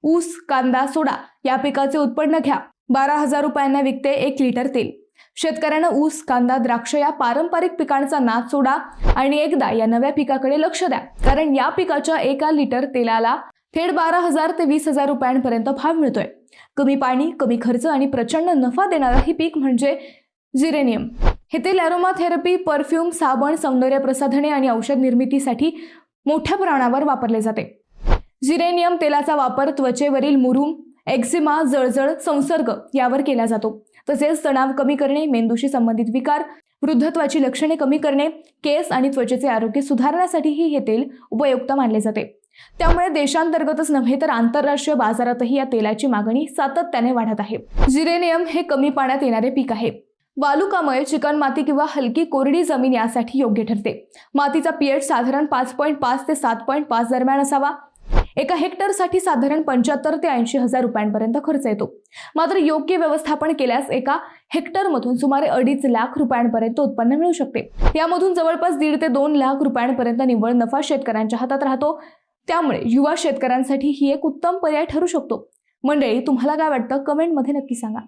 ऊस, कांदा, सोडा या पिकाचे उत्पन्न घ्या. 12,000 रुपयांना विकते 1 लिटर तेल. शेतकऱ्यांना ऊस, कांदा, द्राक्ष या पारंपरिक पिकांचा नाद सोडा आणि एकदा या नव्या पिकाकडे लक्ष द्या, कारण या पिकाच्या 1 लिटर तेलाला थेट 12,000 ते 20,000 रुपयांपर्यंत भाव मिळतोय. कमी पाणी, कमी खर्च आणि प्रचंड नफा देणारा हे पीक म्हणजे जिरेनियम. हे तेल अरोमा थेरपी, परफ्यूम, साबण, सौंदर्य प्रसाधने आणि औषध निर्मितीसाठी मोठ्या प्रमाणावर वापरले जाते. जिरेनियम तेलाचा वापर त्वचेवरील मुरूम, एक्झिमा, जळजळ, संसर्ग यावर केला जातो. तसेच तणाव कमी करणे, मेंदूशी संबंधित विकार, वृद्धत्वाची लक्षणे कमी करणे, केस आणि त्वचेचे आरोग्य सुधारण्यासाठीही हे तेल उपयुक्त मानले जाते. त्यामुळे देशांतर्गतच नव्हे तर आंतरराष्ट्रीय बाजारातही या तेलाची मागणी सातत्याने वाढत आहे. जिरेनियम हे कमी पाण्यात येणारे पीक आहे. वालुकामय, चिकणमाती किंवा हलकी कोरडी जमीन यासाठी योग्य ठरते. मातीचा पीएच साधारण 5.5 ते 7.5 दरम्यान असावा. 1 हेक्टरसाठी साधारण 75 ते 80,000 रुपयांपर्यंत खर्च येतो. मात्र योग्य व्यवस्थापन केल्यास 1 हेक्टरमधून सुमारे 2.5 लाख रुपयांपर्यंत उत्पन्न मिळू शकते. यामधून जवळपास 1.5 ते 2 लाख रुपयांपर्यंत निव्वळ नफा शेतकऱ्यांच्या हातात राहतो. त्यामुळे युवा शेतकऱ्यांसाठी ही एक उत्तम पर्याय ठरू शकतो. मंडळी, तुम्हाला काय वाटतं? कमेंटमध्ये नक्की सांगा.